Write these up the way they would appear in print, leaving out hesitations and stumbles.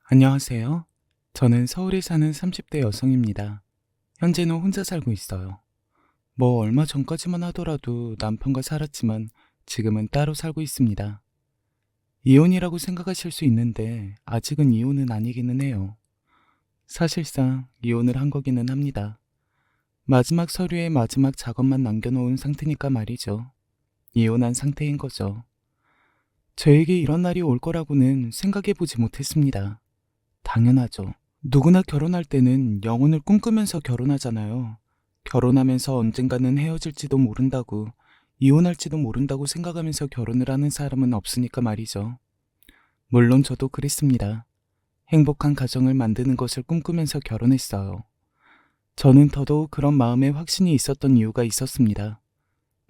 안녕하세요. 저는 서울에 사는 30대 여성입니다. 현재는 혼자 살고 있어요. 뭐 얼마 전까지만 하더라도 남편과 살았지만 지금은 따로 살고 있습니다. 이혼이라고 생각하실 수 있는데 아직은 이혼은 아니기는 해요. 사실상 이혼을 한 거기는 합니다. 마지막 서류에 마지막 작업만 남겨놓은 상태니까 말이죠. 이혼한 상태인 거죠. 저에게 이런 날이 올 거라고는 생각해보지 못했습니다. 당연하죠. 누구나 결혼할 때는 영혼을 꿈꾸면서 결혼하잖아요. 결혼하면서 언젠가는 헤어질지도 모른다고, 이혼할지도 모른다고 생각하면서 결혼을 하는 사람은 없으니까 말이죠. 물론 저도 그랬습니다. 행복한 가정을 만드는 것을 꿈꾸면서 결혼했어요. 저는 더더욱 그런 마음에 확신이 있었던 이유가 있었습니다.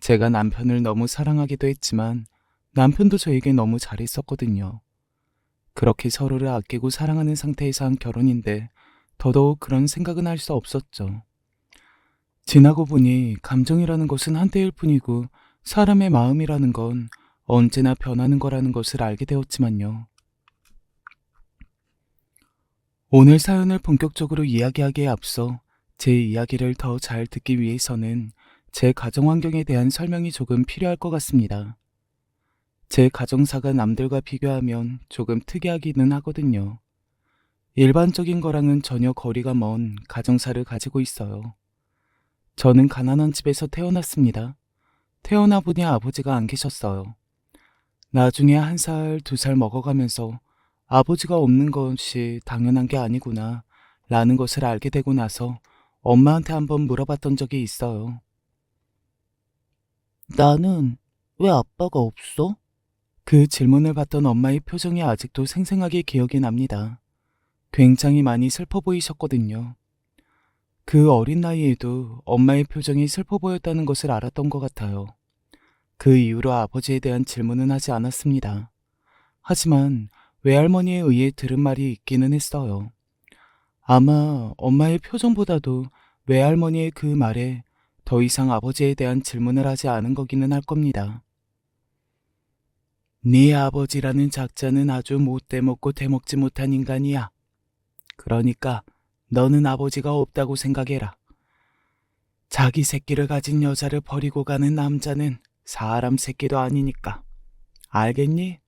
제가 남편을 너무 사랑하기도 했지만 남편도 저에게 너무 잘했었거든요. 그렇게 서로를 아끼고 사랑하는 상태에서 한 결혼인데 더더욱 그런 생각은 할 수 없었죠. 지나고 보니 감정이라는 것은 한때일 뿐이고 사람의 마음이라는 건 언제나 변하는 거라는 것을 알게 되었지만요. 오늘 사연을 본격적으로 이야기하기에 앞서 제 이야기를 더 잘 듣기 위해서는 제 가정 환경에 대한 설명이 조금 필요할 것 같습니다. 제 가정사가 남들과 비교하면 조금 특이하기는 하거든요. 일반적인 거랑은 전혀 거리가 먼 가정사를 가지고 있어요. 저는 가난한 집에서 태어났습니다. 태어나 보니 아버지가 안 계셨어요. 나중에 1살, 2살 먹어가면서 아버지가 없는 것이 당연한 게 아니구나 라는 것을 알게 되고 나서 엄마한테 한번 물어봤던 적이 있어요. 나는 왜 아빠가 없어? 그 질문을 받던 엄마의 표정이 아직도 생생하게 기억이 납니다. 굉장히 많이 슬퍼 보이셨거든요. 그 어린 나이에도 엄마의 표정이 슬퍼 보였다는 것을 알았던 것 같아요. 그 이후로 아버지에 대한 질문은 하지 않았습니다. 하지만 외할머니에 의해 들은 말이 있기는 했어요. 아마 엄마의 표정보다도 외할머니의 그 말에 더 이상 아버지에 대한 질문을 하지 않은 거기는 할 겁니다. 네 아버지라는 작자는 아주 못돼 먹고 대먹지 못한 인간이야. 그러니까 너는 아버지가 없다고 생각해라. 자기 새끼를 가진 여자를 버리고 가는 남자는 사람 새끼도 아니니까. 알겠니?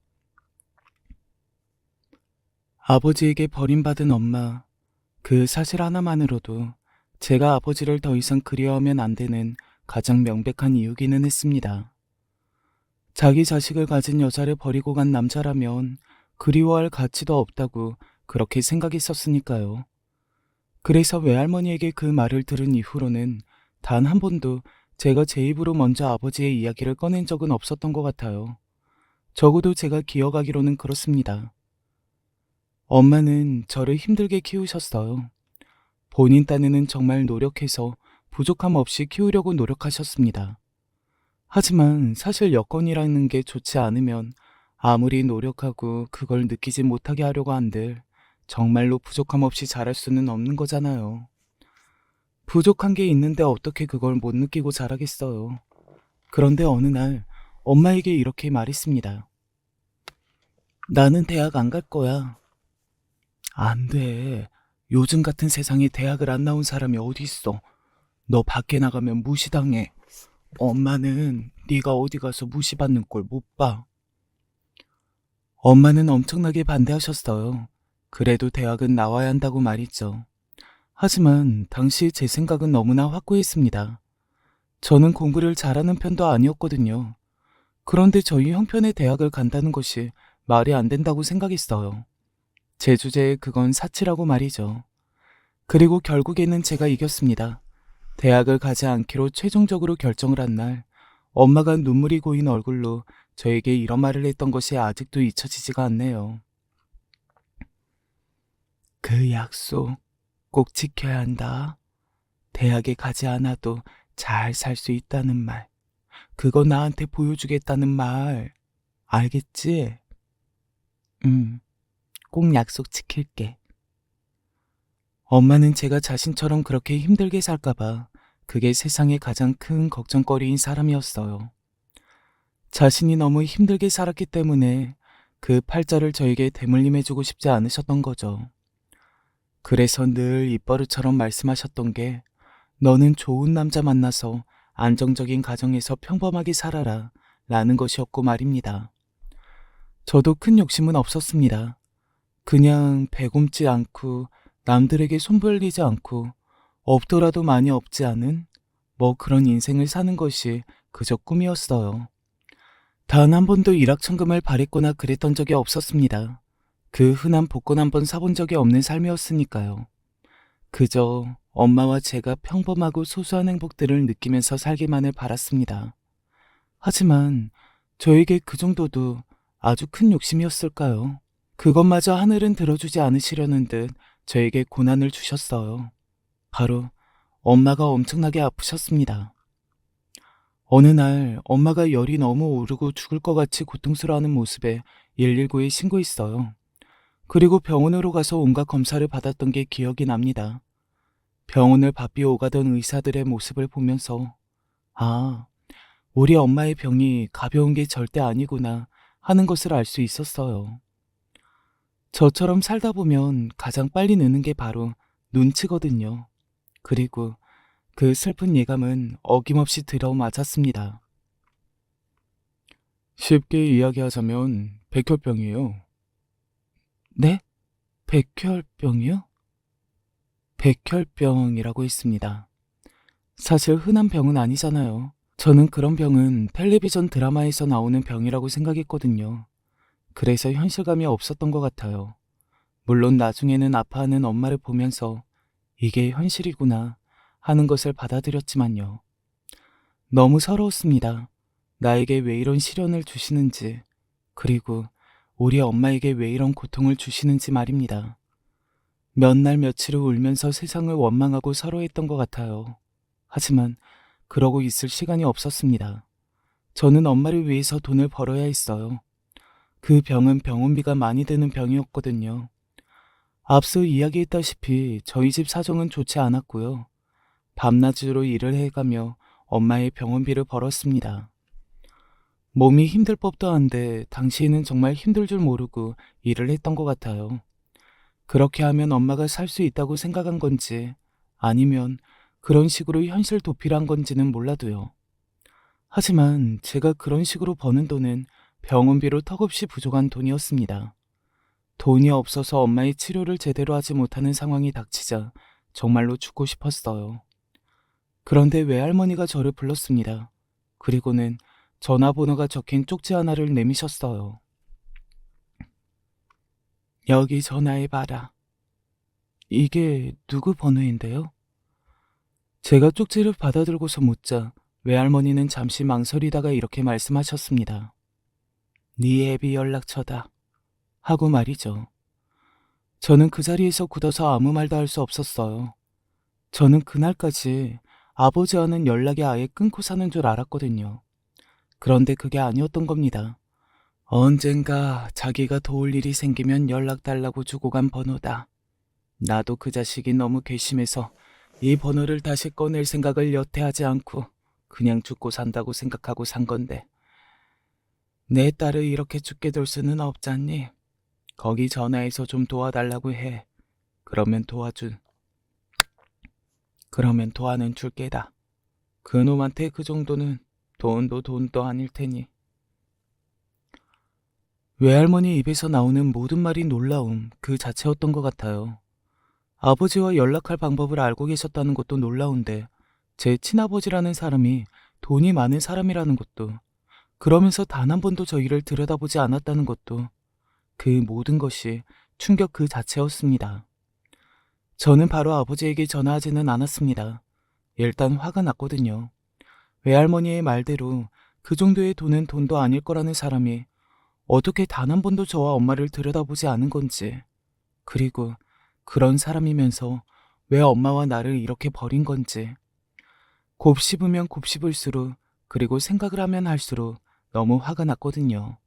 아버지에게 버림받은 엄마. 그 사실 하나만으로도 제가 아버지를 더 이상 그리워하면 안 되는 가장 명백한 이유기는 했습니다. 자기 자식을 가진 여자를 버리고 간 남자라면 그리워할 가치도 없다고 그렇게 생각했었으니까요. 그래서 외할머니에게 그 말을 들은 이후로는 단 한 번도 제가 제 입으로 먼저 아버지의 이야기를 꺼낸 적은 없었던 것 같아요. 적어도 제가 기억하기로는 그렇습니다. 엄마는 저를 힘들게 키우셨어요. 본인 딴에는 정말 노력해서 부족함 없이 키우려고 노력하셨습니다. 하지만 사실 여건이라는 게 좋지 않으면 아무리 노력하고 그걸 느끼지 못하게 하려고 한들 정말로 부족함 없이 자랄 수는 없는 거잖아요. 부족한 게 있는데 어떻게 그걸 못 느끼고 자라겠어요. 그런데 어느 날 엄마에게 이렇게 말했습니다. 나는 대학 안 갈 거야. 안 돼. 요즘 같은 세상에 대학을 안 나온 사람이 어디 있어. 너 밖에 나가면 무시당해. 엄마는 네가 어디 가서 무시받는 꼴 못 봐. 엄마는 엄청나게 반대하셨어요. 그래도 대학은 나와야 한다고 말이죠. 하지만 당시 제 생각은 너무나 확고했습니다. 저는 공부를 잘하는 편도 아니었거든요. 그런데 저희 형편의 대학을 간다는 것이 말이 안 된다고 생각했어요. 제 주제에 그건 사치라고 말이죠. 그리고 결국에는 제가 이겼습니다. 대학을 가지 않기로 최종적으로 결정을 한 날, 엄마가 눈물이 고인 얼굴로 저에게 이런 말을 했던 것이 아직도 잊혀지지가 않네요. 그 약속 꼭 지켜야 한다. 대학에 가지 않아도 잘 살 수 있다는 말. 그거 나한테 보여주겠다는 말. 알겠지? 꼭 약속 지킬게. 엄마는 제가 자신처럼 그렇게 힘들게 살까봐 그게 세상의 가장 큰 걱정거리인 사람이었어요. 자신이 너무 힘들게 살았기 때문에 그 팔자를 저에게 대물림해주고 싶지 않으셨던 거죠. 그래서 늘 입버릇처럼 말씀하셨던 게 너는 좋은 남자 만나서 안정적인 가정에서 평범하게 살아라 라는 것이었고 말입니다. 저도 큰 욕심은 없었습니다. 그냥 배곰지 않고 남들에게 손 벌리지 않고 없더라도 많이 없지 않은 뭐 그런 인생을 사는 것이 그저 꿈이었어요. 단 한 번도 일확천금을 바랬거나 그랬던 적이 없었습니다. 그 흔한 복권 한 번 사본 적이 없는 삶이었으니까요. 그저 엄마와 제가 평범하고 소소한 행복들을 느끼면서 살기만을 바랐습니다. 하지만 저에게 그 정도도 아주 큰 욕심이었을까요? 그것마저 하늘은 들어주지 않으시려는 듯 저에게 고난을 주셨어요. 바로 엄마가 엄청나게 아프셨습니다. 어느 날 엄마가 열이 너무 오르고 죽을 것 같이 고통스러워하는 모습에 119에 신고했어요. 그리고 병원으로 가서 온갖 검사를 받았던 게 기억이 납니다. 병원을 바삐 오가던 의사들의 모습을 보면서 아, 우리 엄마의 병이 가벼운 게 절대 아니구나 하는 것을 알 수 있었어요. 저처럼 살다 보면 가장 빨리 느는 게 바로 눈치거든요. 그리고 그 슬픈 예감은 어김없이 들어맞았습니다. 쉽게 이야기하자면 백혈병이에요. 네? 백혈병이요? 백혈병이라고 했습니다. 사실 흔한 병은 아니잖아요. 저는 그런 병은 텔레비전 드라마에서 나오는 병이라고 생각했거든요. 그래서 현실감이 없었던 것 같아요. 물론 나중에는 아파하는 엄마를 보면서 이게 현실이구나 하는 것을 받아들였지만요. 너무 서러웠습니다. 나에게 왜 이런 시련을 주시는지, 그리고 우리 엄마에게 왜 이런 고통을 주시는지 말입니다. 몇 날 며칠을 울면서 세상을 원망하고 서러했던 것 같아요. 하지만 그러고 있을 시간이 없었습니다. 저는 엄마를 위해서 돈을 벌어야 했어요. 그 병은 병원비가 많이 드는 병이었거든요. 앞서 이야기했다시피 저희 집 사정은 좋지 않았고요. 밤낮으로 일을 해가며 엄마의 병원비를 벌었습니다. 몸이 힘들 법도 한데 당시에는 정말 힘들 줄 모르고 일을 했던 것 같아요. 그렇게 하면 엄마가 살 수 있다고 생각한 건지 아니면 그런 식으로 현실 도피를 한 건지는 몰라도요. 하지만 제가 그런 식으로 버는 돈은 병원비로 턱없이 부족한 돈이었습니다. 돈이 없어서 엄마의 치료를 제대로 하지 못하는 상황이 닥치자 정말로 죽고 싶었어요. 그런데 외할머니가 저를 불렀습니다. 그리고는 전화번호가 적힌 쪽지 하나를 내미셨어요. 여기 전화해봐라. 이게 누구 번호인데요? 제가 쪽지를 받아들고서 묻자 외할머니는 잠시 망설이다가 이렇게 말씀하셨습니다. 네 애비 연락처다. 하고 말이죠. 저는 그 자리에서 굳어서 아무 말도 할 수 없었어요. 저는 그날까지 아버지와는 연락이 아예 끊고 사는 줄 알았거든요. 그런데 그게 아니었던 겁니다. 언젠가 자기가 도울 일이 생기면 연락 달라고 주고 간 번호다. 나도 그 자식이 너무 괘씸해서 이 번호를 다시 꺼낼 생각을 여태 하지 않고 그냥 죽고 산다고 생각하고 산 건데 내 딸을 이렇게 죽게 둘 수는 없잖니. 거기 전화해서 좀 도와달라고 해. 그러면 도와는 줄 게다. 그놈한테 그 정도는 돈도 아닐 테니. 외할머니 입에서 나오는 모든 말이 놀라움 그 자체였던 것 같아요. 아버지와 연락할 방법을 알고 계셨다는 것도 놀라운데 제 친아버지라는 사람이 돈이 많은 사람이라는 것도 그러면서 단 한 번도 저희를 들여다보지 않았다는 것도 그 모든 것이 충격 그 자체였습니다. 저는 바로 아버지에게 전화하지는 않았습니다. 일단 화가 났거든요. 외할머니의 말대로 그 정도의 돈은 돈도 아닐 거라는 사람이 어떻게 단 한 번도 저와 엄마를 들여다보지 않은 건지, 그리고 그런 사람이면서 왜 엄마와 나를 이렇게 버린 건지, 곱씹으면 곱씹을수록 그리고 생각을 하면 할수록 너무 화가 났거든요.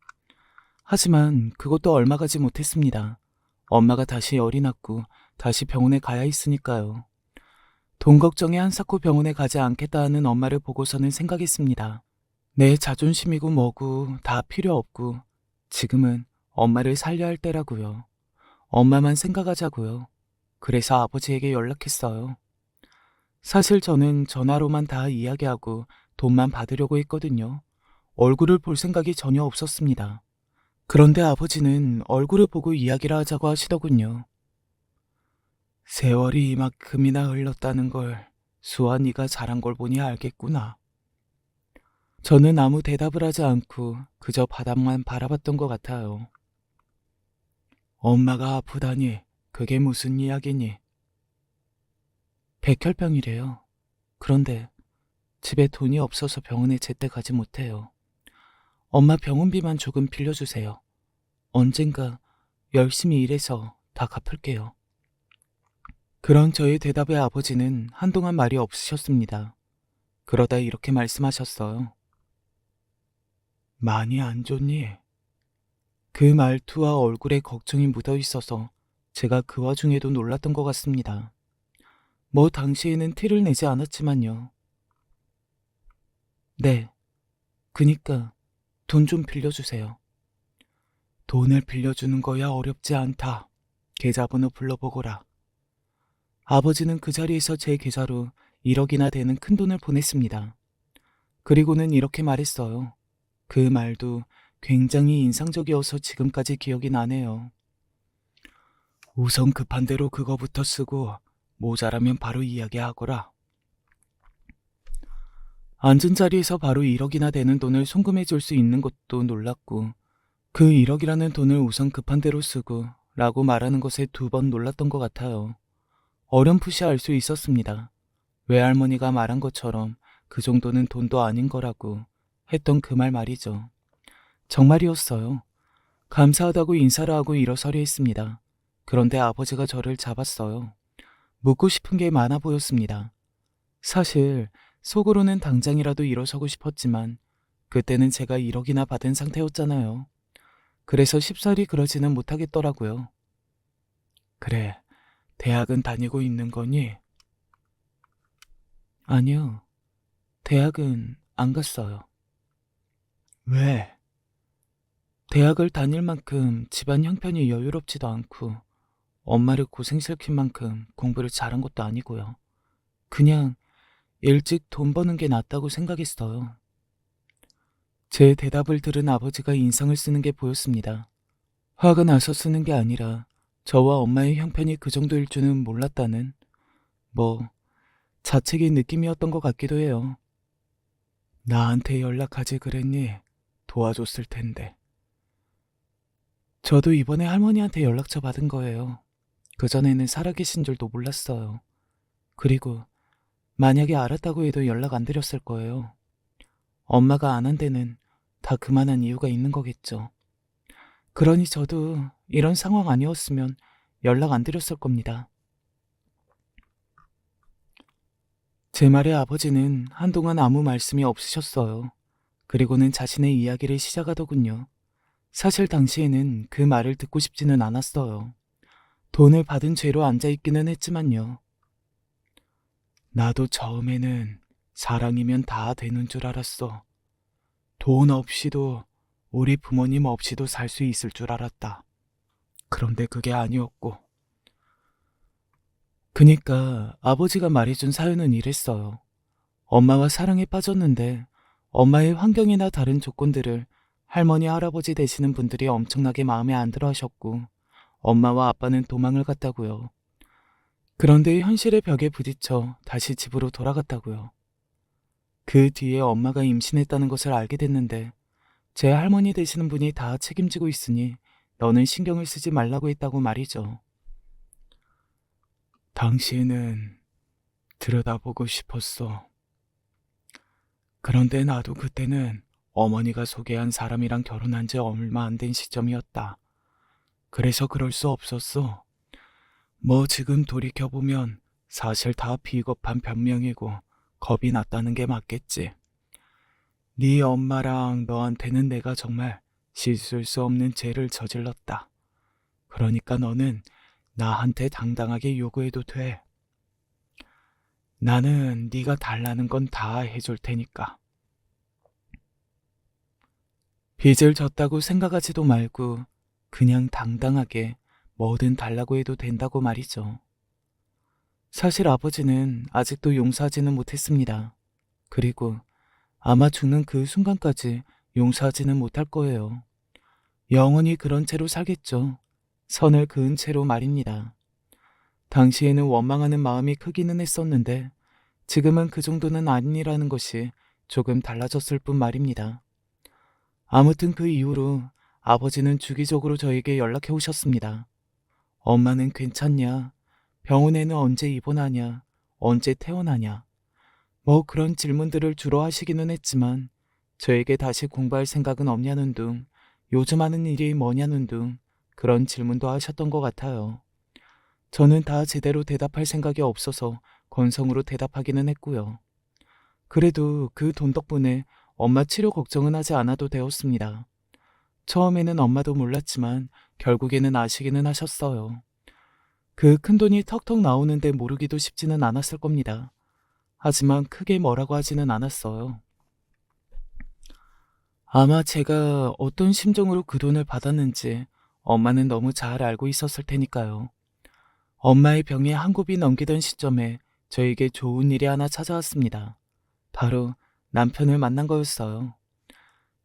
하지만 그것도 얼마 가지 못했습니다. 엄마가 다시 열이 났고 다시 병원에 가야 했으니까요. 돈 걱정에 한사코 병원에 가지 않겠다 하는 엄마를 보고서는 생각했습니다. 내 자존심이고 뭐고 다 필요 없고 지금은 엄마를 살려야 할 때라고요. 엄마만 생각하자고요. 그래서 아버지에게 연락했어요. 사실 저는 전화로만 다 이야기하고 돈만 받으려고 했거든요. 얼굴을 볼 생각이 전혀 없었습니다. 그런데 아버지는 얼굴을 보고 이야기를 하자고 하시더군요. 세월이 이만큼이나 흘렀다는 걸 수환이가 잘한 걸 보니 알겠구나. 저는 아무 대답을 하지 않고 그저 바닥만 바라봤던 것 같아요. 엄마가 아프다니 그게 무슨 이야기니? 백혈병이래요. 그런데 집에 돈이 없어서 병원에 제때 가지 못해요. 엄마 병원비만 조금 빌려주세요. 언젠가 열심히 일해서 다 갚을게요. 그런 저의 대답에 아버지는 한동안 말이 없으셨습니다. 그러다 이렇게 말씀하셨어요. 많이 안 좋니? 그 말투와 얼굴에 걱정이 묻어 있어서 제가 그 와중에도 놀랐던 것 같습니다. 뭐 당시에는 티를 내지 않았지만요. 네, 그니까 돈 좀 빌려주세요. 돈을 빌려주는 거야 어렵지 않다. 계좌번호 불러보거라. 아버지는 그 자리에서 제 계좌로 1억이나 되는 큰 돈을 보냈습니다. 그리고는 이렇게 말했어요. 그 말도 굉장히 인상적이어서 지금까지 기억이 나네요. 우선 급한 대로 그거부터 쓰고 모자라면 바로 이야기하거라. 앉은 자리에서 바로 1억이나 되는 돈을 송금해 줄 수 있는 것도 놀랐고 그 1억이라는 돈을 우선 급한 대로 쓰고 라고 말하는 것에 2번 놀랐던 것 같아요. 어렴풋이 알 수 있었습니다. 외할머니가 말한 것처럼 그 정도는 돈도 아닌 거라고 했던 그 말 말이죠. 정말이었어요. 감사하다고 인사를 하고 일어서려 했습니다. 그런데 아버지가 저를 잡았어요. 묻고 싶은 게 많아 보였습니다. 사실 속으로는 당장이라도 일어서고 싶었지만 그때는 제가 1억이나 받은 상태였잖아요. 그래서 쉽사리 그러지는 못하겠더라고요. 그래, 대학은 다니고 있는 거니? 아니요, 대학은 안 갔어요. 왜? 대학을 다닐 만큼 집안 형편이 여유롭지도 않고 엄마를 고생시킬 만큼 공부를 잘한 것도 아니고요. 그냥 일찍 돈 버는 게 낫다고 생각했어요. 제 대답을 들은 아버지가 인상을 쓰는 게 보였습니다. 화가 나서 쓰는 게 아니라 저와 엄마의 형편이 그 정도일 줄은 몰랐다는 뭐 자책의 느낌이었던 것 같기도 해요. 나한테 연락하지 그랬니? 도와줬을 텐데. 저도 이번에 할머니한테 연락처 받은 거예요. 그전에는 살아계신 줄도 몰랐어요. 그리고 만약에 알았다고 해도 연락 안 드렸을 거예요. 엄마가 안 한 데는 다 그만한 이유가 있는 거겠죠. 그러니 저도 이런 상황 아니었으면 연락 안 드렸을 겁니다. 제 말에 아버지는 한동안 아무 말씀이 없으셨어요. 그리고는 자신의 이야기를 시작하더군요. 사실 당시에는 그 말을 듣고 싶지는 않았어요. 돈을 받은 죄로 앉아있기는 했지만요. 나도 처음에는 사랑이면 다 되는 줄 알았어. 돈 없이도 우리 부모님 없이도 살 수 있을 줄 알았다. 그런데 그게 아니었고. 그니까 아버지가 말해준 사연은 이랬어요. 엄마와 사랑에 빠졌는데 엄마의 환경이나 다른 조건들을 할머니, 할아버지 되시는 분들이 엄청나게 마음에 안 들어 하셨고 엄마와 아빠는 도망을 갔다고요. 그런데 현실의 벽에 부딪혀 다시 집으로 돌아갔다고요. 그 뒤에 엄마가 임신했다는 것을 알게 됐는데 제 할머니 되시는 분이 다 책임지고 있으니 너는 신경을 쓰지 말라고 했다고 말이죠. 당신은 들여다보고 싶었어. 그런데 나도 그때는 어머니가 소개한 사람이랑 결혼한 지 얼마 안 된 시점이었다. 그래서 그럴 수 없었어. 뭐 지금 돌이켜보면 사실 다 비겁한 변명이고 겁이 났다는 게 맞겠지. 네 엄마랑 너한테는 내가 정말 씻을 수 없는 죄를 저질렀다. 그러니까 너는 나한테 당당하게 요구해도 돼. 나는 네가 달라는 건 다 해줄 테니까. 빚을 졌다고 생각하지도 말고 그냥 당당하게 뭐든 달라고 해도 된다고 말이죠. 사실 아버지는 아직도 용서하지는 못했습니다. 그리고 아마 죽는 그 순간까지 용서하지는 못할 거예요. 영원히 그런 채로 살겠죠. 선을 그은 채로 말입니다. 당시에는 원망하는 마음이 크기는 했었는데 지금은 그 정도는 아니라는 것이 조금 달라졌을 뿐 말입니다. 아무튼 그 이후로 아버지는 주기적으로 저에게 연락해 오셨습니다. 엄마는 괜찮냐? 병원에는 언제 입원하냐? 언제 퇴원하냐? 뭐 그런 질문들을 주로 하시기는 했지만 저에게 다시 공부할 생각은 없냐는 둥, 요즘 하는 일이 뭐냐는 둥 그런 질문도 하셨던 것 같아요. 저는 다 제대로 대답할 생각이 없어서 건성으로 대답하기는 했고요. 그래도 그 돈 덕분에 엄마 치료 걱정은 하지 않아도 되었습니다. 처음에는 엄마도 몰랐지만 결국에는 아시기는 하셨어요. 그 큰돈이 턱턱 나오는데 모르기도 쉽지는 않았을 겁니다. 하지만 크게 뭐라고 하지는 않았어요. 아마 제가 어떤 심정으로 그 돈을 받았는지 엄마는 너무 잘 알고 있었을 테니까요. 엄마의 병이 한 곱이 넘기던 시점에 저에게 좋은 일이 하나 찾아왔습니다. 바로 남편을 만난 거였어요.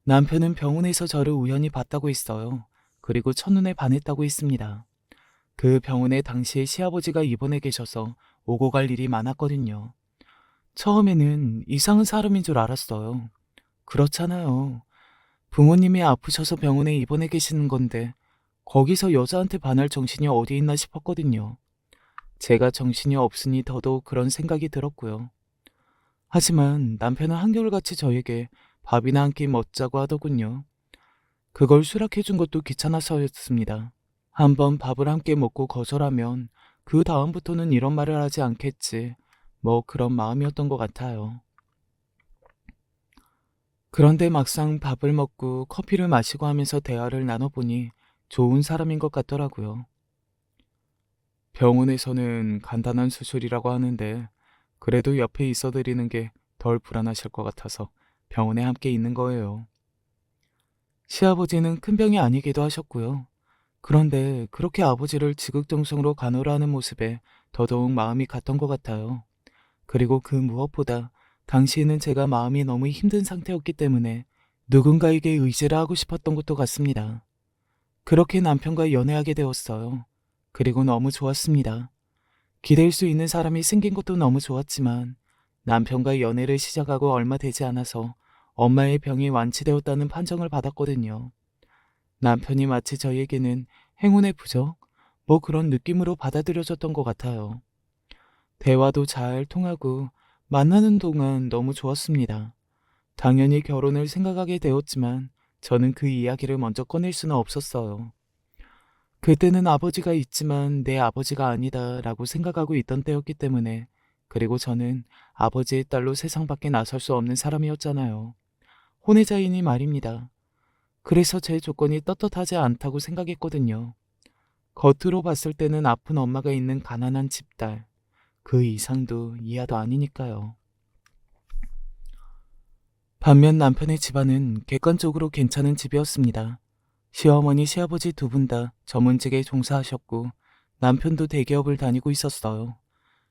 남편은 병원에서 저를 우연히 봤다고 했어요. 그리고 첫눈에 반했다고 했습니다. 그 병원에 당시에 시아버지가 입원해 계셔서 오고 갈 일이 많았거든요. 처음에는 이상한 사람인 줄 알았어요. 그렇잖아요. 부모님이 아프셔서 병원에 입원해 계시는 건데 거기서 여자한테 반할 정신이 어디 있나 싶었거든요. 제가 정신이 없으니 더더욱 그런 생각이 들었고요. 하지만 남편은 한결같이 저에게 밥이나 한 끼 먹자고 하더군요. 그걸 수락해 준 것도 귀찮아서였습니다. 한번 밥을 함께 먹고 거절하면 그 다음부터는 이런 말을 하지 않겠지. 뭐 그런 마음이었던 것 같아요. 그런데 막상 밥을 먹고 커피를 마시고 하면서 대화를 나눠보니 좋은 사람인 것 같더라고요. 병원에서는 간단한 수술이라고 하는데 그래도 옆에 있어드리는 게 덜 불안하실 것 같아서 병원에 함께 있는 거예요. 시아버지는 큰 병이 아니기도 하셨고요. 그런데 그렇게 아버지를 지극정성으로 간호를 하는 모습에 더더욱 마음이 갔던 것 같아요. 그리고 그 무엇보다 당시에는 제가 마음이 너무 힘든 상태였기 때문에 누군가에게 의지를 하고 싶었던 것도 같습니다. 그렇게 남편과 연애하게 되었어요. 그리고 너무 좋았습니다. 기댈 수 있는 사람이 생긴 것도 너무 좋았지만 남편과 연애를 시작하고 얼마 되지 않아서 엄마의 병이 완치되었다는 판정을 받았거든요. 남편이 마치 저에게는 행운의 부적? 뭐 그런 느낌으로 받아들여졌던 것 같아요. 대화도 잘 통하고 만나는 동안 너무 좋았습니다. 당연히 결혼을 생각하게 되었지만 저는 그 이야기를 먼저 꺼낼 수는 없었어요. 그때는 아버지가 있지만 내 아버지가 아니다 라고 생각하고 있던 때였기 때문에 그리고 저는 아버지의 딸로 세상 밖에 나설 수 없는 사람이었잖아요. 혼외자이니 말입니다. 그래서 제 조건이 떳떳하지 않다고 생각했거든요. 겉으로 봤을 때는 아픈 엄마가 있는 가난한 집딸. 그 이상도 이하도 아니니까요. 반면 남편의 집안은 객관적으로 괜찮은 집이었습니다. 시어머니, 시아버지 두 분 다 전문직에 종사하셨고 남편도 대기업을 다니고 있었어요.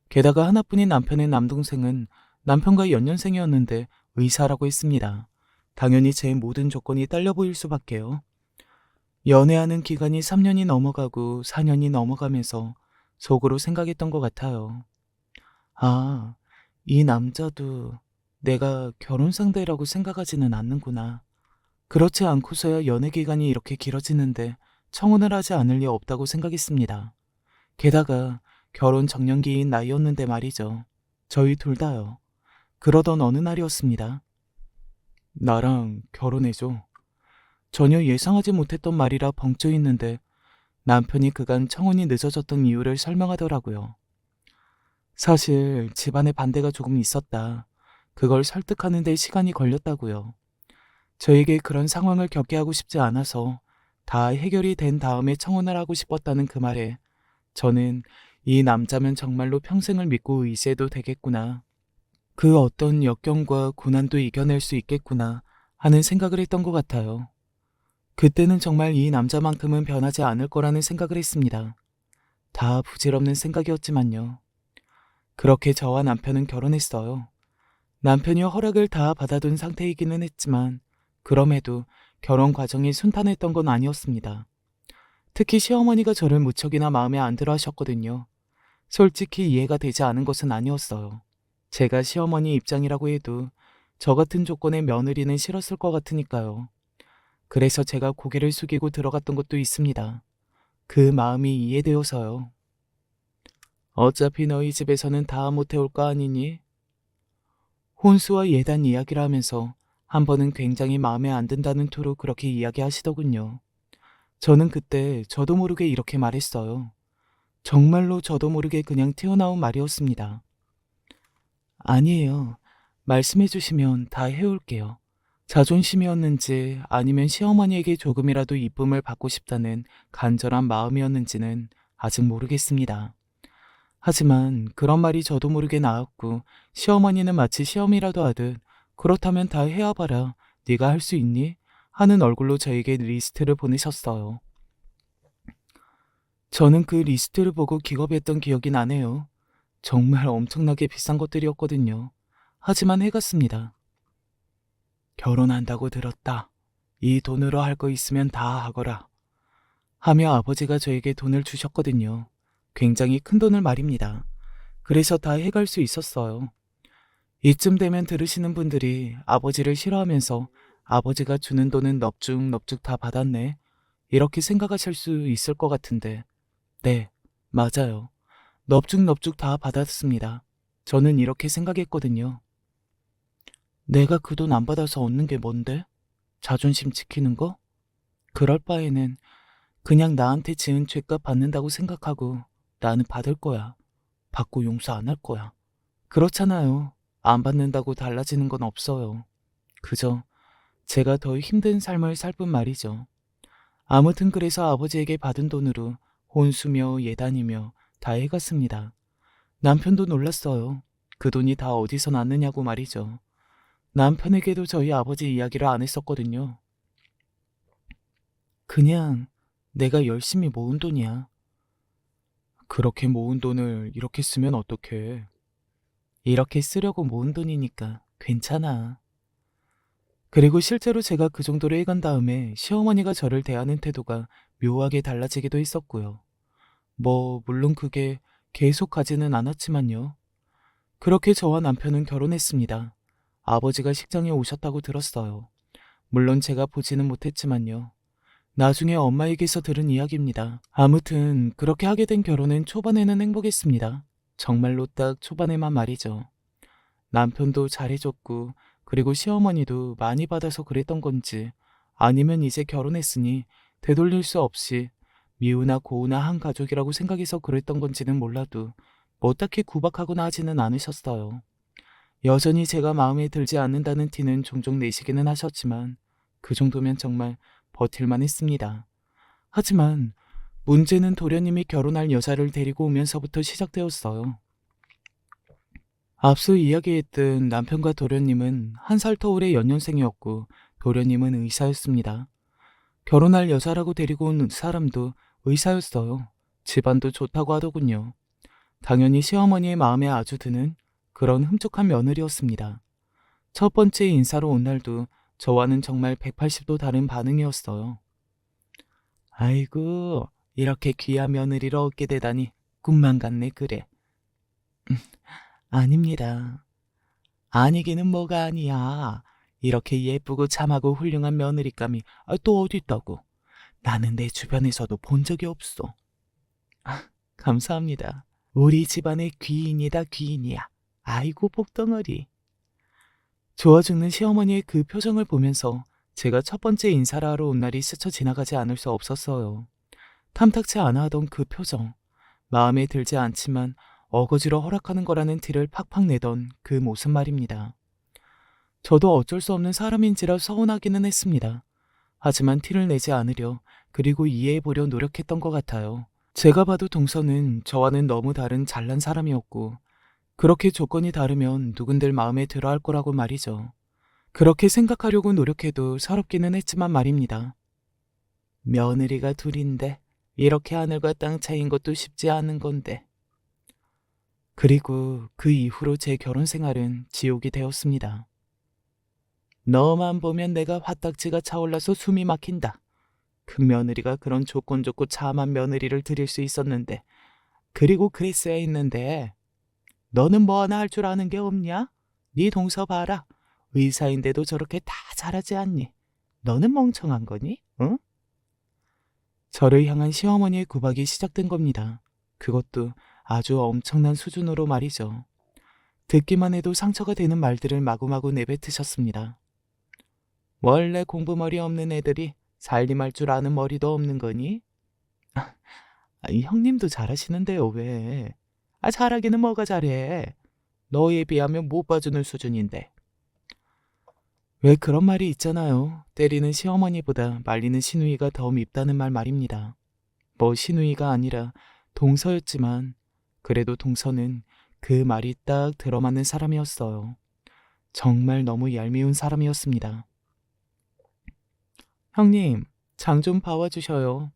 게다가 하나뿐인 남편의 남동생은 남편과 연년생이었는데 의사라고 했습니다. 당연히 제 모든 조건이 딸려 보일 수밖에요. 연애하는 기간이 3년이 넘어가고 4년이 넘어가면서 속으로 생각했던 것 같아요. 아, 이 남자도 내가 결혼 상대라고 생각하지는 않는구나. 그렇지 않고서야 연애 기간이 이렇게 길어지는데 청혼을 하지 않을 리 없다고 생각했습니다. 게다가 결혼 적령기인 나이였는데 말이죠. 저희 둘 다요. 그러던 어느 날이었습니다. 나랑 결혼해줘. 전혀 예상하지 못했던 말이라 벙쪄 있는데 남편이 그간 청혼이 늦어졌던 이유를 설명하더라고요. 사실 집안에 반대가 조금 있었다. 그걸 설득하는 데 시간이 걸렸다고요. 저에게 그런 상황을 겪게 하고 싶지 않아서 다 해결이 된 다음에 청혼을 하고 싶었다는 그 말에 저는 이 남자면 정말로 평생을 믿고 의지해도 되겠구나. 그 어떤 역경과 고난도 이겨낼 수 있겠구나 하는 생각을 했던 것 같아요. 그때는 정말 이 남자만큼은 변하지 않을 거라는 생각을 했습니다. 다 부질없는 생각이었지만요. 그렇게 저와 남편은 결혼했어요. 남편이 허락을 다 받아둔 상태이기는 했지만 그럼에도 결혼 과정이 순탄했던 건 아니었습니다. 특히 시어머니가 저를 무척이나 마음에 안 들어 하셨거든요. 솔직히 이해가 되지 않은 것은 아니었어요. 제가 시어머니 입장이라고 해도 저 같은 조건의 며느리는 싫었을 것 같으니까요. 그래서 제가 고개를 숙이고 들어갔던 것도 있습니다. 그 마음이 이해되어서요. 어차피 너희 집에서는 다 못해올 거 아니니? 혼수와 예단 이야기를 하면서 한 번은 굉장히 마음에 안 든다는 투로 그렇게 이야기하시더군요. 저는 그때 저도 모르게 이렇게 말했어요. 정말로 저도 모르게 그냥 튀어나온 말이었습니다. 아니에요. 말씀해 주시면 다 해올게요. 자존심이었는지 아니면 시어머니에게 조금이라도 이쁨을 받고 싶다는 간절한 마음이었는지는 아직 모르겠습니다. 하지만 그런 말이 저도 모르게 나왔고 시어머니는 마치 시험이라도 하듯 그렇다면 다 해와봐라. 네가 할 수 있니? 하는 얼굴로 저에게 리스트를 보내셨어요. 저는 그 리스트를 보고 기겁했던 기억이 나네요. 정말 엄청나게 비싼 것들이었거든요. 하지만 해갔습니다. 결혼한다고 들었다. 이 돈으로 할 거 있으면 다 하거라. 하며 아버지가 저에게 돈을 주셨거든요. 굉장히 큰 돈을 말입니다. 그래서 다 해갈 수 있었어요. 이쯤 되면 들으시는 분들이 아버지를 싫어하면서 아버지가 주는 돈은 넙죽넙죽 다 받았네. 이렇게 생각하실 수 있을 것 같은데. 네, 맞아요. 넙죽넙죽 다 받았습니다. 저는 이렇게 생각했거든요. 내가 그 돈 안 받아서 얻는 게 뭔데? 자존심 지키는 거? 그럴 바에는 그냥 나한테 지은 죄값 받는다고 생각하고 나는 받을 거야. 받고 용서 안 할 거야. 그렇잖아요. 안 받는다고 달라지는 건 없어요. 그저 제가 더 힘든 삶을 살 뿐 말이죠. 아무튼 그래서 아버지에게 받은 돈으로 혼수며 예단이며 다 해갔습니다. 남편도 놀랐어요. 그 돈이 다 어디서 났느냐고 말이죠. 남편에게도 저희 아버지 이야기를 안 했었거든요. 그냥 내가 열심히 모은 돈이야. 그렇게 모은 돈을 이렇게 쓰면 어떡해. 이렇게 쓰려고 모은 돈이니까 괜찮아. 그리고 실제로 제가 그 정도로 해간 다음에 시어머니가 저를 대하는 태도가 묘하게 달라지기도 했었고요. 물론 그게 계속 가지는 않았지만요. 그렇게 저와 남편은 결혼했습니다. 아버지가 식장에 오셨다고 들었어요. 물론 제가 보지는 못했지만요. 나중에 엄마에게서 들은 이야기입니다. 아무튼 그렇게 하게 된 결혼은 초반에는 행복했습니다. 정말로 딱 초반에만 말이죠. 남편도 잘해줬고 그리고 시어머니도 많이 받아서 그랬던 건지 아니면 이제 결혼했으니 되돌릴 수 없이 미우나 고우나 한 가족이라고 생각해서 그랬던 건지는 몰라도 딱히 구박하거나 하지는 않으셨어요. 여전히 제가 마음에 들지 않는다는 티는 종종 내시기는 하셨지만 그 정도면 정말 버틸만 했습니다. 하지만 문제는 도련님이 결혼할 여자를 데리고 오면서부터 시작되었어요. 앞서 이야기했던 남편과 도련님은 한 살 터울의 연년생이었고 도련님은 의사였습니다. 결혼할 여자라고 데리고 온 사람도 의사였어요. 집안도 좋다고 하더군요. 당연히 시어머니의 마음에 아주 드는 그런 흠족한 며느리였습니다. 첫 번째 인사로 온 날도 저와는 정말 180도 다른 반응이었어요. 아이고, 이렇게 귀한 며느리를 얻게 되다니 꿈만 같네 그래. 아닙니다. 아니기는 뭐가 아니야. 이렇게 예쁘고 참하고 훌륭한 며느리감이 또 어디 있다고. 나는 내 주변에서도 본 적이 없어. 감사합니다. 우리 집안의 귀인이다 귀인이야. 아이고 복덩어리. 좋아 죽는 시어머니의 그 표정을 보면서 제가 첫 번째 인사를 하러 온 날이 스쳐 지나가지 않을 수 없었어요. 탐탁치 않아 하던 그 표정. 마음에 들지 않지만 어거지로 허락하는 거라는 티를 팍팍 내던 그 모습 말입니다. 저도 어쩔 수 없는 사람인지라 서운하기는 했습니다. 하지만 티를 내지 않으려 그리고 이해해보려 노력했던 것 같아요. 제가 봐도 동서는 저와는 너무 다른 잘난 사람이었고 그렇게 조건이 다르면 누군들 마음에 들어 할 거라고 말이죠. 그렇게 생각하려고 노력해도 서럽기는 했지만 말입니다. 며느리가 둘인데 이렇게 하늘과 땅 차이인 것도 쉽지 않은 건데. 그리고 그 이후로 제 결혼 생활은 지옥이 되었습니다. 너만 보면 내가 화딱지가 차올라서 숨이 막힌다. 그 며느리가 그런 조건 좋고 참한 며느리를 들일 수 있었는데, 그리고 그랬어야 했는데, 너는 뭐 하나 할 줄 아는 게 없냐? 네 동서 봐라. 의사인데도 저렇게 다 잘하지 않니? 너는 멍청한 거니? 응? 저를 향한 시어머니의 구박이 시작된 겁니다. 그것도 아주 엄청난 수준으로 말이죠. 듣기만 해도 상처가 되는 말들을 마구마구 내뱉으셨습니다. 원래 공부머리 없는 애들이 살림할 줄 아는 머리도 없는 거니? 이 형님도 잘하시는데요, 왜? 잘하기는 뭐가 잘해. 너에 비하면 못 봐주는 수준인데. 왜 그런 말이 있잖아요. 때리는 시어머니보다 말리는 시누이가 더 밉다는 말 말입니다. 뭐 시누이가 아니라 동서였지만 그래도 동서는 그 말이 딱 들어맞는 사람이었어요. 정말 너무 얄미운 사람이었습니다. 형님, 장 좀 봐와주셔요.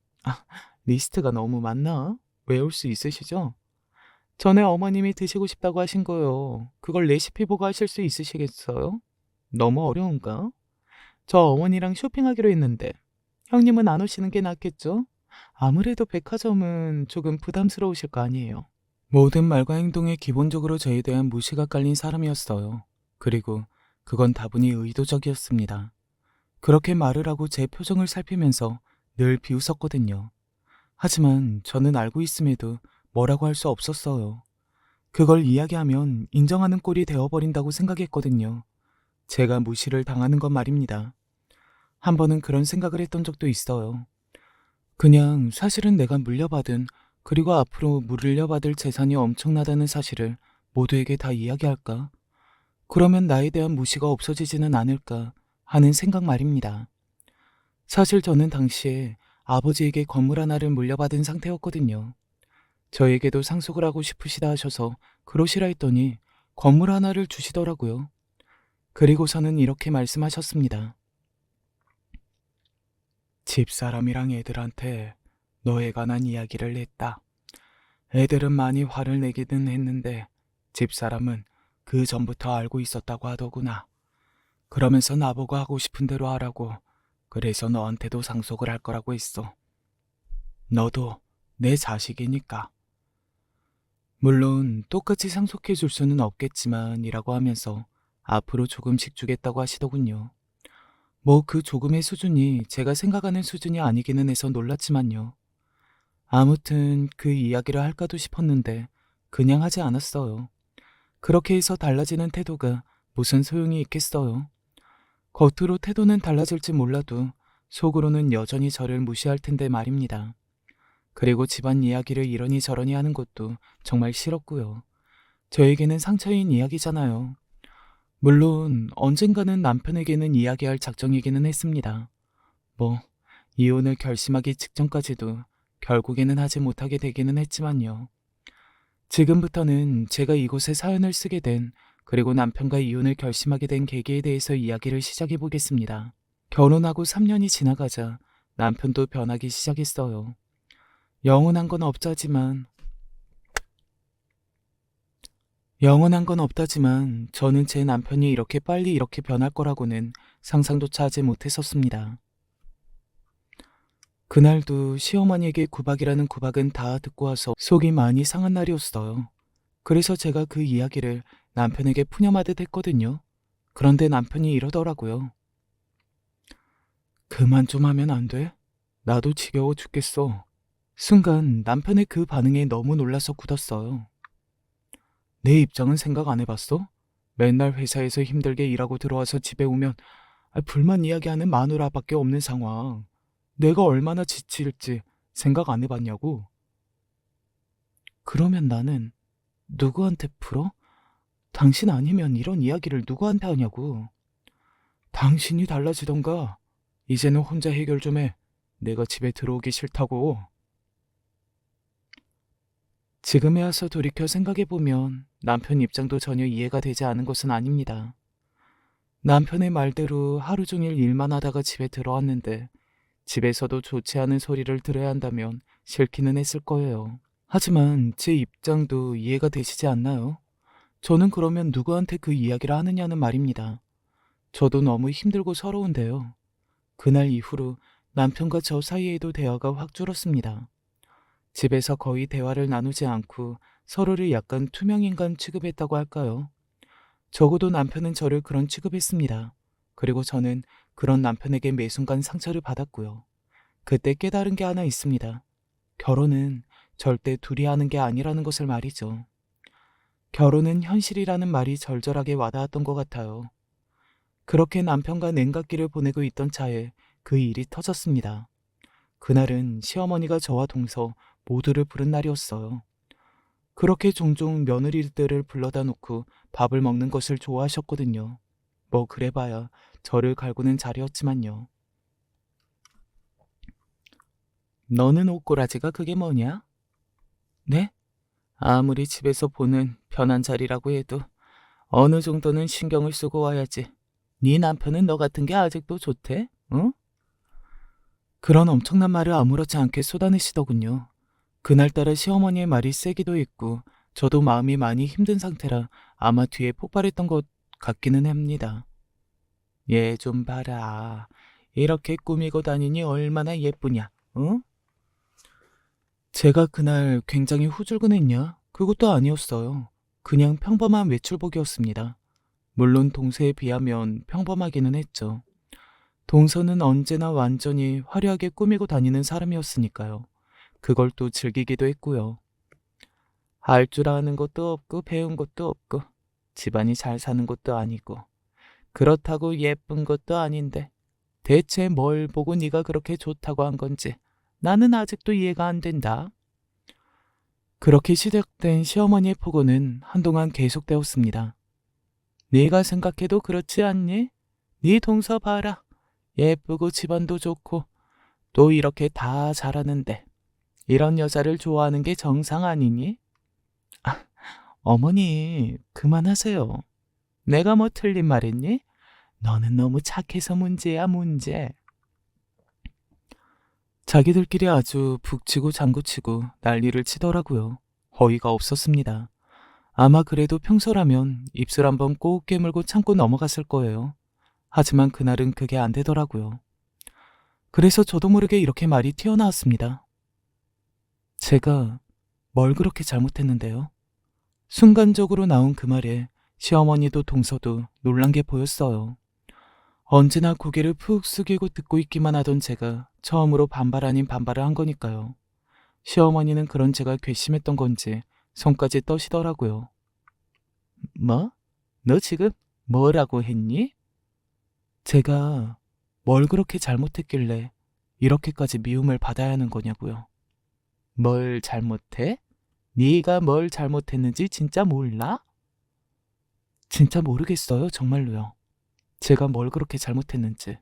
리스트가 너무 많나? 외울 수 있으시죠? 전에 어머님이 드시고 싶다고 하신 거요. 그걸 레시피 보고 하실 수 있으시겠어요? 너무 어려운가? 저 어머니랑 쇼핑하기로 했는데 형님은 안 오시는 게 낫겠죠? 아무래도 백화점은 조금 부담스러우실 거 아니에요. 모든 말과 행동에 기본적으로 저에 대한 무시가 깔린 사람이었어요. 그리고 그건 다분히 의도적이었습니다. 그렇게 말을 하고 제 표정을 살피면서 늘 비웃었거든요. 하지만 저는 알고 있음에도 뭐라고 할 수 없었어요. 그걸 이야기하면 인정하는 꼴이 되어버린다고 생각했거든요. 제가 무시를 당하는 건 말입니다. 한 번은 그런 생각을 했던 적도 있어요. 그냥 사실은 내가 물려받은 그리고 앞으로 물려받을 재산이 엄청나다는 사실을 모두에게 다 이야기할까? 그러면 나에 대한 무시가 없어지지는 않을까 하는 생각 말입니다. 사실 저는 당시에 아버지에게 건물 하나를 물려받은 상태였거든요. 저에게도 상속을 하고 싶으시다 하셔서 그러시라 했더니 건물 하나를 주시더라고요. 그리고서는 이렇게 말씀하셨습니다. 집사람이랑 애들한테 너에 관한 이야기를 했다. 애들은 많이 화를 내기는 했는데 집사람은 그 전부터 알고 있었다고 하더구나. 그러면서 나보고 하고 싶은 대로 하라고. 그래서 너한테도 상속을 할 거라고 했어. 너도 내 자식이니까. 물론 똑같이 상속해 줄 수는 없겠지만 이라고 하면서 앞으로 조금씩 주겠다고 하시더군요. 뭐 그 조금의 수준이 제가 생각하는 수준이 아니기는 해서 놀랐지만요. 아무튼 그 이야기를 할까도 싶었는데 그냥 하지 않았어요. 그렇게 해서 달라지는 태도가 무슨 소용이 있겠어요. 겉으로 태도는 달라질지 몰라도 속으로는 여전히 저를 무시할 텐데 말입니다. 그리고 집안 이야기를 이러니 저러니 하는 것도 정말 싫었고요. 저에게는 상처인 이야기잖아요. 물론 언젠가는 남편에게는 이야기할 작정이기는 했습니다. 뭐 이혼을 결심하기 직전까지도 결국에는 하지 못하게 되기는 했지만요. 지금부터는 제가 이곳에 사연을 쓰게 된 그리고 남편과 이혼을 결심하게 된 계기에 대해서 이야기를 시작해 보겠습니다. 결혼하고 3년이 지나가자 남편도 변하기 시작했어요. 영원한 건 없다지만 저는 제 남편이 이렇게 빨리 이렇게 변할 거라고는 상상조차 하지 못했었습니다. 그날도 시어머니에게 구박이라는 구박은 다 듣고 와서 속이 많이 상한 날이었어요. 그래서 제가 그 이야기를 남편에게 푸념하듯 했거든요. 그런데 남편이 이러더라고요. 그만 좀 하면 안 돼? 나도 지겨워 죽겠어. 순간 남편의 그 반응에 너무 놀라서 굳었어요. 내 입장은 생각 안 해봤어? 맨날 회사에서 힘들게 일하고 들어와서 집에 오면 불만 이야기하는 마누라밖에 없는 상황. 내가 얼마나 지칠지 생각 안 해봤냐고. 그러면 나는 누구한테 풀어? 당신 아니면 이런 이야기를 누구한테 하냐고. 당신이 달라지던가. 이제는 혼자 해결 좀 해. 내가 집에 들어오기 싫다고. 지금에 와서 돌이켜 생각해보면 남편 입장도 전혀 이해가 되지 않은 것은 아닙니다. 남편의 말대로 하루 종일 일만 하다가 집에 들어왔는데 집에서도 좋지 않은 소리를 들어야 한다면 싫기는 했을 거예요. 하지만 제 입장도 이해가 되시지 않나요? 저는 그러면 누구한테 그 이야기를 하느냐는 말입니다. 저도 너무 힘들고 서러운데요. 그날 이후로 남편과 저 사이에도 대화가 확 줄었습니다. 집에서 거의 대화를 나누지 않고 서로를 약간 투명인간 취급했다고 할까요? 적어도 남편은 저를 그런 취급했습니다. 그리고 저는 그런 남편에게 매 순간 상처를 받았고요. 그때 깨달은 게 하나 있습니다. 결혼은 절대 둘이 하는 게 아니라는 것을 말이죠. 결혼은 현실이라는 말이 절절하게 와닿았던 것 같아요. 그렇게 남편과 냉각기를 보내고 있던 차에 그 일이 터졌습니다. 그날은 시어머니가 저와 동서 모두를 부른 날이었어요. 그렇게 종종 며느리들을 불러다 놓고 밥을 먹는 것을 좋아하셨거든요. 뭐 그래봐야 저를 갈구는 자리였지만요. 너는 옷꼬라지가 그게 뭐냐? 네? 아무리 집에서 보는 편한 자리라고 해도 어느 정도는 신경을 쓰고 와야지. 네 남편은 너 같은 게 아직도 좋대? 응? 그런 엄청난 말을 아무렇지 않게 쏟아내시더군요. 그날따라 시어머니의 말이 세기도 했고 저도 마음이 많이 힘든 상태라 아마 뒤에 폭발했던 것 같기는 합니다. 얘 좀 봐라. 이렇게 꾸미고 다니니 얼마나 예쁘냐, 응? 제가 그날 굉장히 후줄근했냐? 그것도 아니었어요. 그냥 평범한 외출복이었습니다. 물론 동서에 비하면 평범하기는 했죠. 동서는 언제나 완전히 화려하게 꾸미고 다니는 사람이었으니까요. 그걸 또 즐기기도 했고요. 할 줄 아는 것도 없고 배운 것도 없고 집안이 잘 사는 것도 아니고 그렇다고 예쁜 것도 아닌데 대체 뭘 보고 네가 그렇게 좋다고 한 건지 나는 아직도 이해가 안 된다. 그렇게 시작된 시어머니의 폭언은 한동안 계속되었습니다. 네가 생각해도 그렇지 않니? 네 동서 봐라. 예쁘고 집안도 좋고 또 이렇게 다 잘하는데 이런 여자를 좋아하는 게 정상 아니니? 아, 어머니 그만하세요. 내가 뭐 틀린 말했니? 너는 너무 착해서 문제야 문제. 자기들끼리 아주 북치고 장구치고 난리를 치더라고요. 어이가 없었습니다. 아마 그래도 평소라면 입술 한번 꼭 깨물고 참고 넘어갔을 거예요. 하지만 그날은 그게 안 되더라고요. 그래서 저도 모르게 이렇게 말이 튀어나왔습니다. 제가 뭘 그렇게 잘못했는데요? 순간적으로 나온 그 말에 시어머니도 동서도 놀란 게 보였어요. 언제나 고개를 푹 숙이고 듣고 있기만 하던 제가 처음으로 반발 아닌 반발을 한 거니까요. 시어머니는 그런 제가 괘씸했던 건지 손까지 떠시더라고요. 뭐? 너 지금 뭐라고 했니? 제가 뭘 그렇게 잘못했길래 이렇게까지 미움을 받아야 하는 거냐고요. 뭘 잘못해? 네가 뭘 잘못했는지 진짜 몰라? 진짜 모르겠어요, 정말로요. 제가 뭘 그렇게 잘못했는지.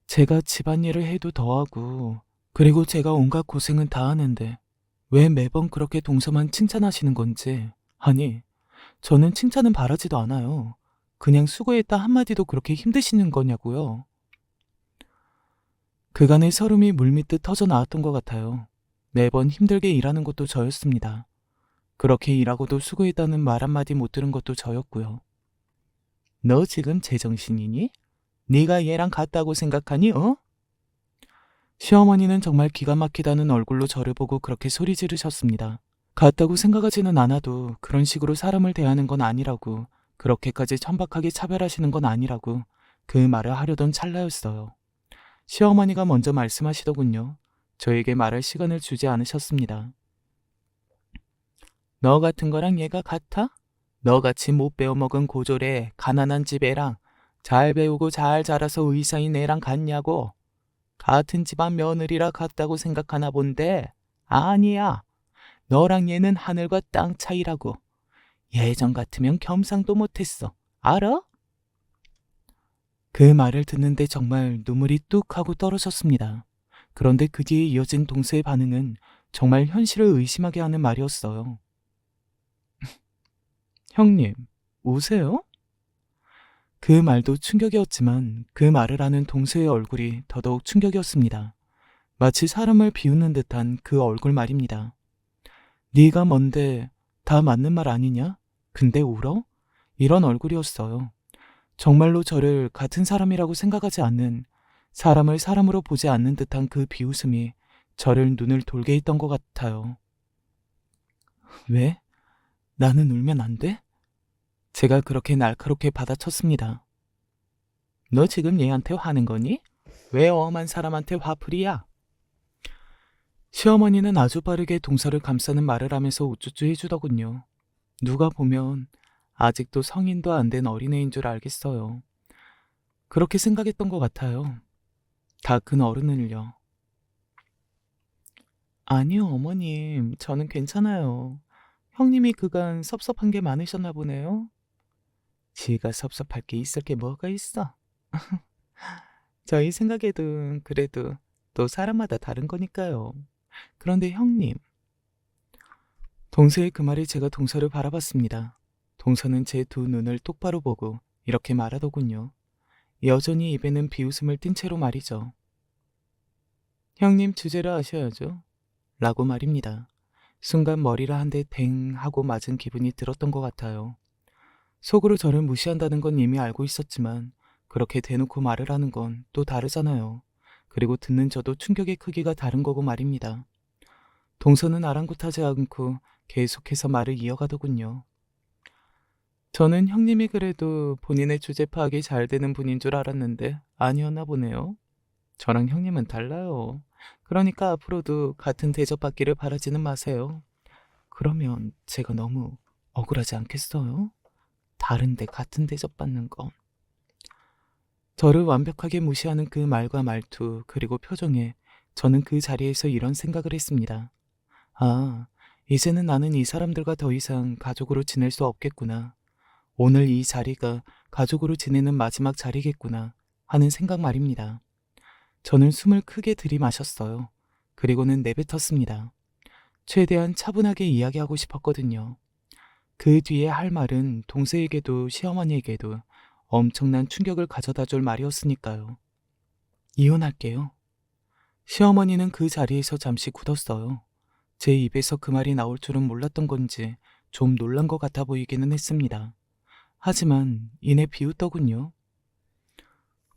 제가 집안일을 해도 더하고 그리고 제가 온갖 고생은 다 하는데 왜 매번 그렇게 동서만 칭찬하시는 건지. 아니, 저는 칭찬은 바라지도 않아요. 그냥 수고했다 한마디도 그렇게 힘드시는 거냐고요. 그간의 서름이 물밀듯 터져 나왔던 것 같아요. 매번 힘들게 일하는 것도 저였습니다. 그렇게 일하고도 수고했다는 말 한마디 못 들은 것도 저였고요. 너 지금 제정신이니? 네가 얘랑 같다고 생각하니, 어? 시어머니는 정말 기가 막히다는 얼굴로 저를 보고 그렇게 소리 지르셨습니다. 같다고 생각하지는 않아도 그런 식으로 사람을 대하는 건 아니라고, 그렇게까지 천박하게 차별하시는 건 아니라고 그 말을 하려던 찰나였어요. 시어머니가 먼저 말씀하시더군요. 저에게 말할 시간을 주지 않으셨습니다. 너 같은 거랑 얘가 같아? 너같이 못 배워먹은 고졸에 가난한 집 애랑 잘 배우고 잘 자라서 의사인 애랑 같냐고. 같은 집안 며느리라 같다고 생각하나 본데 아니야. 너랑 얘는 하늘과 땅 차이라고. 예전 같으면 겸상도 못했어. 알아? 그 말을 듣는데 정말 눈물이 뚝 하고 떨어졌습니다. 그런데 그 뒤에 이어진 동서의 반응은 정말 현실을 의심하게 하는 말이었어요. 형님, 우세요? 그 말도 충격이었지만 그 말을 하는 동서의 얼굴이 더더욱 충격이었습니다. 마치 사람을 비웃는 듯한 그 얼굴 말입니다. 네가 뭔데 다 맞는 말 아니냐? 근데 울어? 이런 얼굴이었어요. 정말로 저를 같은 사람이라고 생각하지 않는, 사람을 사람으로 보지 않는 듯한 그 비웃음이 저를 눈을 돌게 했던 것 같아요. 왜? 나는 울면 안 돼? 제가 그렇게 날카롭게 받아쳤습니다. 너 지금 얘한테 화는 거니? 왜 엄한 사람한테 화풀이야? 시어머니는 아주 빠르게 동서를 감싸는 말을 하면서 우쭈쭈 해주더군요. 누가 보면 아직도 성인도 안 된 어린애인 줄 알겠어요. 그렇게 생각했던 것 같아요. 다 큰 어른을요. 아니요, 어머님. 저는 괜찮아요. 형님이 그간 섭섭한 게 많으셨나 보네요. 지가 섭섭할 게 있을 게 뭐가 있어? 저희 생각에도 그래도 또 사람마다 다른 거니까요. 그런데 형님, 동서의 그 말에 제가 동서를 바라봤습니다. 동서는 제 두 눈을 똑바로 보고 이렇게 말하더군요. 여전히 입에는 비웃음을 띤 채로 말이죠. 형님 주제를 아셔야죠. 라고 말입니다. 순간 머리를 한 대 댕 하고 맞은 기분이 들었던 것 같아요. 속으로 저를 무시한다는 건 이미 알고 있었지만 그렇게 대놓고 말을 하는 건 또 다르잖아요. 그리고 듣는 저도 충격의 크기가 다른 거고 말입니다. 동서는 아랑곳하지 않고 계속해서 말을 이어가더군요. 저는 형님이 그래도 본인의 주제 파악이 잘 되는 분인 줄 알았는데 아니었나 보네요. 저랑 형님은 달라요. 그러니까 앞으로도 같은 대접받기를 바라지는 마세요. 그러면 제가 너무 억울하지 않겠어요? 다른데 같은 대접받는 건. 저를 완벽하게 무시하는 그 말과 말투 그리고 표정에 저는 그 자리에서 이런 생각을 했습니다. 아, 이제는 나는 이 사람들과 더 이상 가족으로 지낼 수 없겠구나. 오늘 이 자리가 가족으로 지내는 마지막 자리겠구나 하는 생각 말입니다. 저는 숨을 크게 들이마셨어요. 그리고는 내뱉었습니다. 최대한 차분하게 이야기하고 싶었거든요. 그 뒤에 할 말은 동생에게도 시어머니에게도 엄청난 충격을 가져다 줄 말이었으니까요. 이혼할게요. 시어머니는 그 자리에서 잠시 굳었어요. 제 입에서 그 말이 나올 줄은 몰랐던 건지 좀 놀란 것 같아 보이기는 했습니다. 하지만 이내 비웃더군요.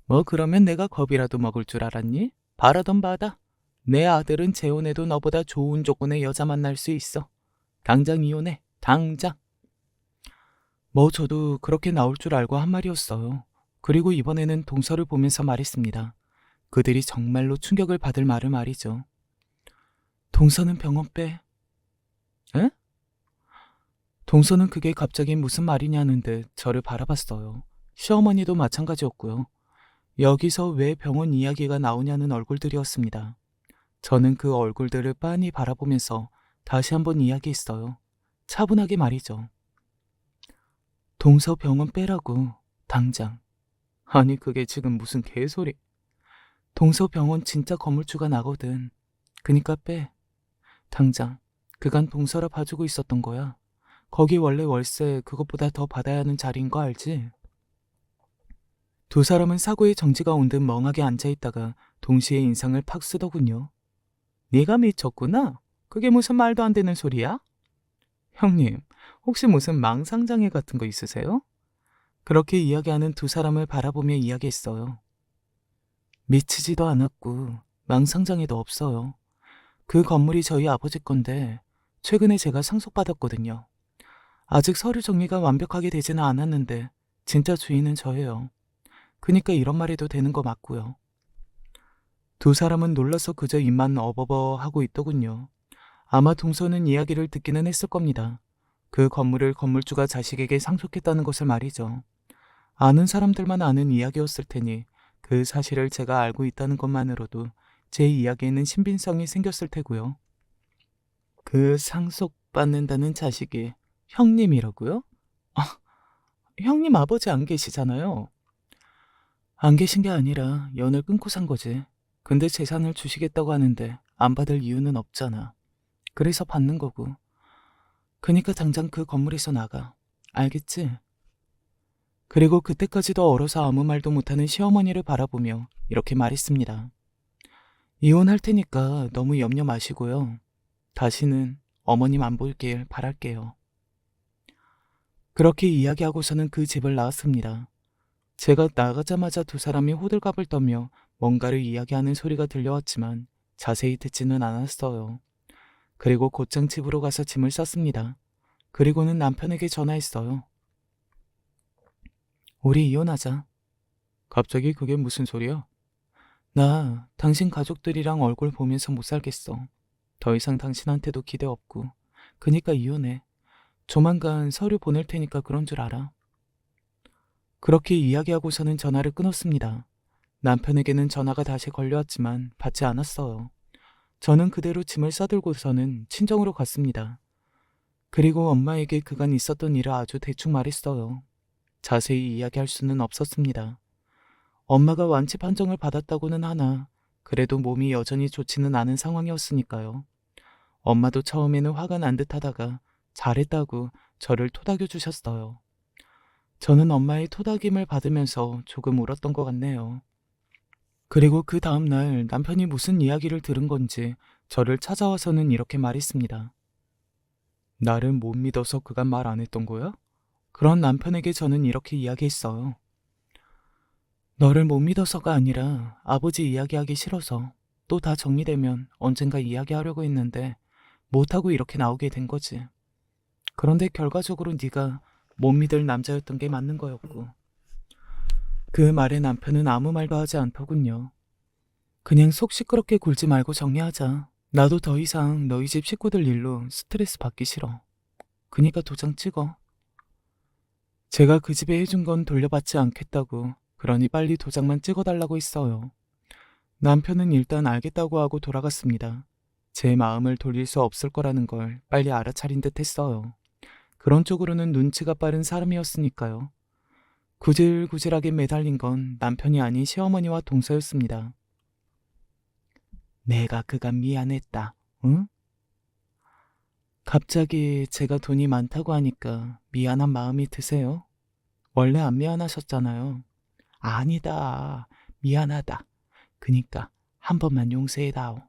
뭐 그러면 내가 겁이라도 먹을 줄 알았니? 바라던 바다. 내 아들은 재혼해도 너보다 좋은 조건의 여자 만날 수 있어. 당장 이혼해. 당장. 뭐 저도 그렇게 나올 줄 알고 한 말이었어요. 그리고 이번에는 동서를 보면서 말했습니다. 그들이 정말로 충격을 받을 말을 말이죠. 동서는 병원 빼. 에? 동서는 그게 갑자기 무슨 말이냐는 듯 저를 바라봤어요. 시어머니도 마찬가지였고요. 여기서 왜 병원 이야기가 나오냐는 얼굴들이었습니다. 저는 그 얼굴들을 빤히 바라보면서 다시 한번 이야기했어요. 차분하게 말이죠. 동서 병원 빼라고, 당장. 아니 그게 지금 무슨 개소리. 동서 병원 진짜 건물주가 나거든. 그니까 빼. 당장. 그간 동서라 봐주고 있었던 거야. 거기 원래 월세 그것보다 더 받아야 하는 자리인 거 알지? 두 사람은 사고의 정지가 온 듯 멍하게 앉아있다가 동시에 인상을 팍 쓰더군요. 네가 미쳤구나? 그게 무슨 말도 안 되는 소리야? 형님, 혹시 무슨 망상장애 같은 거 있으세요? 그렇게 이야기하는 두 사람을 바라보며 이야기했어요. 미치지도 않았고 망상장애도 없어요. 그 건물이 저희 아버지 건데 최근에 제가 상속받았거든요. 아직 서류 정리가 완벽하게 되지는 않았는데 진짜 주인은 저예요. 그니까 이런 말 해도 되는 거 맞고요. 두 사람은 놀라서 그저 입만 어버버 하고 있더군요. 아마 동서는 이야기를 듣기는 했을 겁니다. 그 건물을 건물주가 자식에게 상속했다는 것을 말이죠. 아는 사람들만 아는 이야기였을 테니 그 사실을 제가 알고 있다는 것만으로도 제 이야기에는 신빙성이 생겼을 테고요. 그 상속받는다는 자식이 형님이라고요? 아, 형님 아버지 안 계시잖아요. 안 계신 게 아니라 연을 끊고 산 거지. 근데 재산을 주시겠다고 하는데 안 받을 이유는 없잖아. 그래서 받는 거고. 그니까 당장 그 건물에서 나가. 알겠지? 그리고 그때까지도 얼어서 아무 말도 못하는 시어머니를 바라보며 이렇게 말했습니다. 이혼할 테니까 너무 염려 마시고요. 다시는 어머님 안 보길 바랄게요. 그렇게 이야기하고서는 그 집을 나왔습니다. 제가 나가자마자 두 사람이 호들갑을 떨며 뭔가를 이야기하는 소리가 들려왔지만 자세히 듣지는 않았어요. 그리고 곧장 집으로 가서 짐을 쌌습니다. 그리고는 남편에게 전화했어요. 우리 이혼하자. 갑자기 그게 무슨 소리야? 나 당신 가족들이랑 얼굴 보면서 못 살겠어. 더 이상 당신한테도 기대 없고. 그니까 이혼해. 조만간 서류 보낼 테니까 그런 줄 알아. 그렇게 이야기하고서는 전화를 끊었습니다. 남편에게는 전화가 다시 걸려왔지만 받지 않았어요. 저는 그대로 짐을 싸들고서는 친정으로 갔습니다. 그리고 엄마에게 그간 있었던 일을 아주 대충 말했어요. 자세히 이야기할 수는 없었습니다. 엄마가 완치 판정을 받았다고는 하나 그래도 몸이 여전히 좋지는 않은 상황이었으니까요. 엄마도 처음에는 화가 난 듯하다가 잘했다고 저를 토닥여 주셨어요. 저는 엄마의 토닥임을 받으면서 조금 울었던 것 같네요. 그리고 그 다음날 남편이 무슨 이야기를 들은 건지 저를 찾아와서는 이렇게 말했습니다. 나를 못 믿어서 그간 말 안 했던 거야? 그런 남편에게 저는 이렇게 이야기했어요. 너를 못 믿어서가 아니라 아버지 이야기하기 싫어서 또 다 정리되면 언젠가 이야기하려고 했는데 못하고 이렇게 나오게 된 거지. 그런데 결과적으로 네가 못 믿을 남자였던 게 맞는 거였고. 그 말에 남편은 아무 말도 하지 않더군요. 그냥 속 시끄럽게 굴지 말고 정리하자. 나도 더 이상 너희 집 식구들 일로 스트레스 받기 싫어. 그니까 도장 찍어. 제가 그 집에 해준 건 돌려받지 않겠다고, 그러니 빨리 도장만 찍어달라고 했어요. 남편은 일단 알겠다고 하고 돌아갔습니다. 제 마음을 돌릴 수 없을 거라는 걸 빨리 알아차린 듯 했어요. 그런 쪽으로는 눈치가 빠른 사람이었으니까요. 구질구질하게 매달린 건 남편이 아닌 시어머니와 동서였습니다. 내가 그간 미안했다, 응? 갑자기 제가 돈이 많다고 하니까 미안한 마음이 드세요? 원래 안 미안하셨잖아요. 아니다, 미안하다. 그니까 한 번만 용서해다오.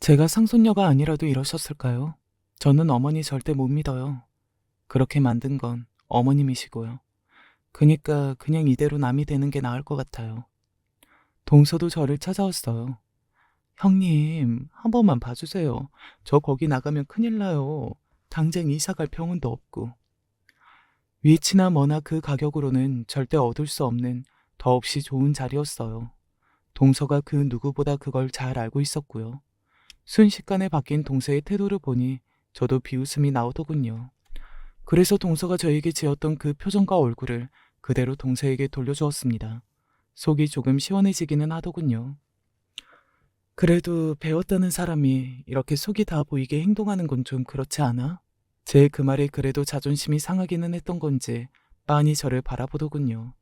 제가 상속녀가 아니라도 이러셨을까요? 저는 어머니 절대 못 믿어요. 그렇게 만든 건 어머님이시고요. 그니까 그냥 이대로 남이 되는 게 나을 것 같아요. 동서도 저를 찾아왔어요. 형님, 한 번만 봐주세요. 저 거기 나가면 큰일 나요. 당장 이사 갈 병원도 없고. 위치나 뭐나 그 가격으로는 절대 얻을 수 없는 더없이 좋은 자리였어요. 동서가 그 누구보다 그걸 잘 알고 있었고요. 순식간에 바뀐 동서의 태도를 보니 저도 비웃음이 나오더군요. 그래서 동서가 저에게 지었던 그 표정과 얼굴을 그대로 동서에게 돌려주었습니다. 속이 조금 시원해지기는 하더군요. 그래도 배웠다는 사람이 이렇게 속이 다 보이게 행동하는 건 좀 그렇지 않아? 제 그 말에 그래도 자존심이 상하기는 했던 건지 빤히 저를 바라보더군요.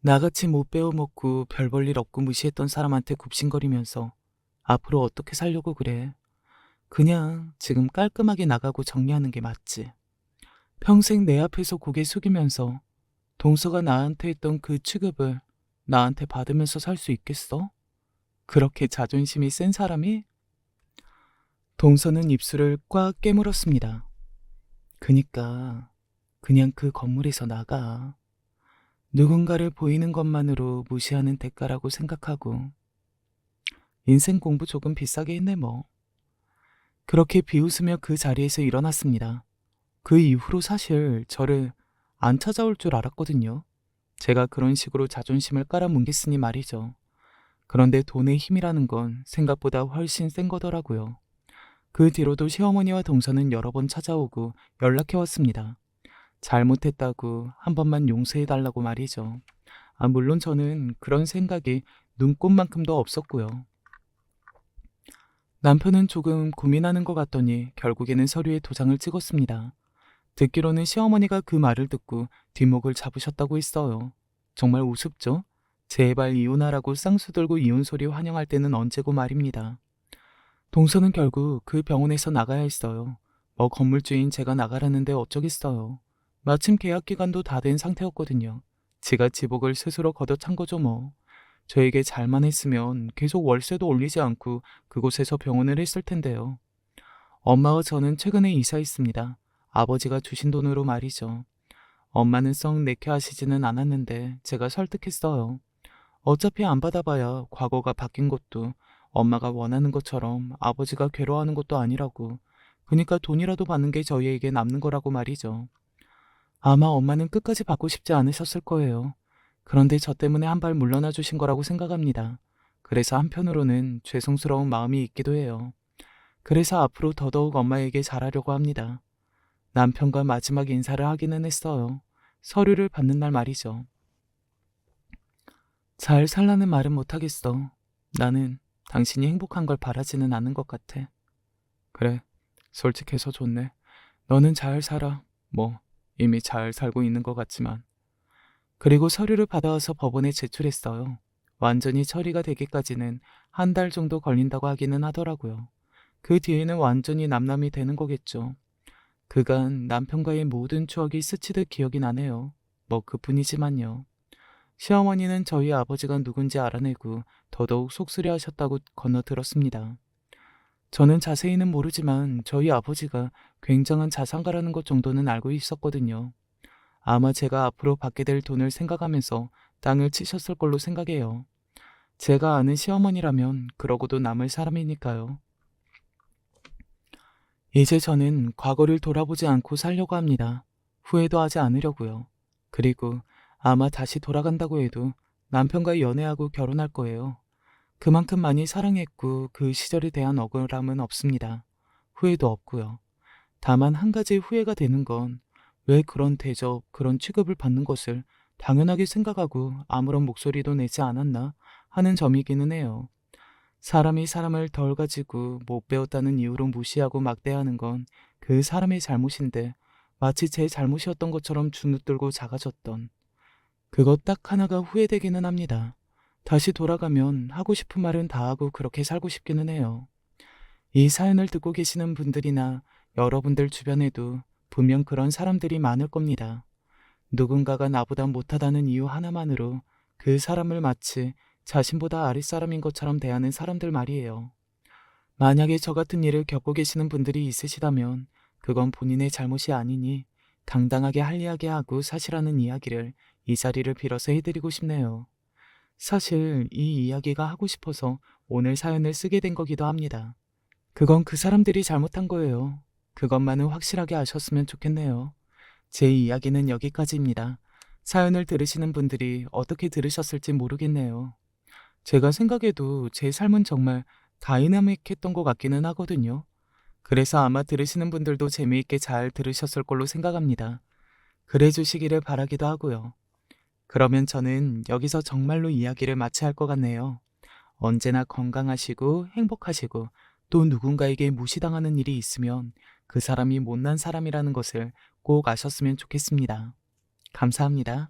나같이 못 배워먹고 별 볼 일 없고 무시했던 사람한테 굽신거리면서 앞으로 어떻게 살려고 그래. 그냥 지금 깔끔하게 나가고 정리하는 게 맞지. 평생 내 앞에서 고개 숙이면서 동서가 나한테 했던 그 취급을 나한테 받으면서 살 수 있겠어? 그렇게 자존심이 센 사람이? 동서는 입술을 꽉 깨물었습니다. 그니까 그냥 그 건물에서 나가. 누군가를 보이는 것만으로 무시하는 대가라고 생각하고. 인생 공부 조금 비싸게 했네 뭐. 그렇게 비웃으며 그 자리에서 일어났습니다. 그 이후로 사실 저를 안 찾아올 줄 알았거든요. 제가 그런 식으로 자존심을 깔아뭉갰으니 말이죠. 그런데 돈의 힘이라는 건 생각보다 훨씬 센 거더라고요. 그 뒤로도 시어머니와 동서는 여러 번 찾아오고 연락해왔습니다. 잘못했다고 한 번만 용서해달라고 말이죠. 물론 저는 그런 생각이 눈꼽만큼도 없었고요. 남편은 조금 고민하는 것 같더니 결국에는 서류에 도장을 찍었습니다. 듣기로는 시어머니가 그 말을 듣고 뒷목을 잡으셨다고 했어요. 정말 우습죠? 제발 이혼하라고 쌍수 들고 이혼 소리 환영할 때는 언제고 말입니다. 동서는 결국 그 병원에서 나가야 했어요. 건물주인 제가 나가라는데 어쩌겠어요. 마침 계약 기간도 다 된 상태였거든요. 지가 지복을 스스로 걷어찬 거죠 뭐. 저에게 잘만 했으면 계속 월세도 올리지 않고 그곳에서 병원을 했을 텐데요. 엄마와 저는 최근에 이사했습니다. 아버지가 주신 돈으로 말이죠. 엄마는 썩 내켜 하시지는 않았는데 제가 설득했어요. 어차피 안 받아봐야 과거가 바뀐 것도 엄마가 원하는 것처럼 아버지가 괴로워하는 것도 아니라고. 그러니까 돈이라도 받는 게 저희에게 남는 거라고 말이죠. 아마 엄마는 끝까지 받고 싶지 않으셨을 거예요. 그런데 저 때문에 한 발 물러나 주신 거라고 생각합니다. 그래서 한편으로는 죄송스러운 마음이 있기도 해요. 그래서 앞으로 더더욱 엄마에게 잘하려고 합니다. 남편과 마지막 인사를 하기는 했어요. 서류를 받는 날 말이죠. 잘 살라는 말은 못하겠어. 나는 당신이 행복한 걸 바라지는 않는 것 같아. 그래, 솔직해서 좋네. 너는 잘 살아. 뭐, 이미 잘 살고 있는 것 같지만. 그리고 서류를 받아와서 법원에 제출했어요. 완전히 처리가 되기까지는 한 달 정도 걸린다고 하기는 하더라고요. 그 뒤에는 완전히 남남이 되는 거겠죠. 그간 남편과의 모든 추억이 스치듯 기억이 나네요. 뭐 그뿐이지만요. 시어머니는 저희 아버지가 누군지 알아내고 더더욱 속쓰려 하셨다고 건너들었습니다. 저는 자세히는 모르지만 저희 아버지가 굉장한 자산가라는 것 정도는 알고 있었거든요. 아마 제가 앞으로 받게 될 돈을 생각하면서 땅을 치셨을 걸로 생각해요. 제가 아는 시어머니라면 그러고도 남을 사람이니까요. 이제 저는 과거를 돌아보지 않고 살려고 합니다. 후회도 하지 않으려고요. 그리고 아마 다시 돌아간다고 해도 남편과 연애하고 결혼할 거예요. 그만큼 많이 사랑했고 그 시절에 대한 억울함은 없습니다. 후회도 없고요. 다만 한 가지 후회가 되는 건 왜 그런 대접, 그런 취급을 받는 것을 당연하게 생각하고 아무런 목소리도 내지 않았나 하는 점이기는 해요. 사람이 사람을 덜 가지고 못 배웠다는 이유로 무시하고 막대하는 건 그 사람의 잘못인데 마치 제 잘못이었던 것처럼 주눅들고 작아졌던 그것 딱 하나가 후회되기는 합니다. 다시 돌아가면 하고 싶은 말은 다 하고 그렇게 살고 싶기는 해요. 이 사연을 듣고 계시는 분들이나 여러분들 주변에도 분명 그런 사람들이 많을 겁니다. 누군가가 나보다 못하다는 이유 하나만으로 그 사람을 마치 자신보다 아랫사람인 것처럼 대하는 사람들 말이에요. 만약에 저 같은 일을 겪고 계시는 분들이 있으시다면 그건 본인의 잘못이 아니니 당당하게 할리하게 하고 사시라는 이야기를 이 자리를 빌어서 해드리고 싶네요. 사실 이 이야기가 하고 싶어서 오늘 사연을 쓰게 된 거기도 합니다. 그건 그 사람들이 잘못한 거예요. 그것만은 확실하게 아셨으면 좋겠네요. 제 이야기는 여기까지입니다. 사연을 들으시는 분들이 어떻게 들으셨을지 모르겠네요. 제가 생각해도 제 삶은 정말 다이나믹했던 것 같기는 하거든요. 그래서 아마 들으시는 분들도 재미있게 잘 들으셨을 걸로 생각합니다. 그래 주시기를 바라기도 하고요. 그러면 저는 여기서 정말로 이야기를 마쳐야 할 것 같네요. 언제나 건강하시고 행복하시고 또 누군가에게 무시당하는 일이 있으면 그 사람이 못난 사람이라는 것을 꼭 아셨으면 좋겠습니다. 감사합니다.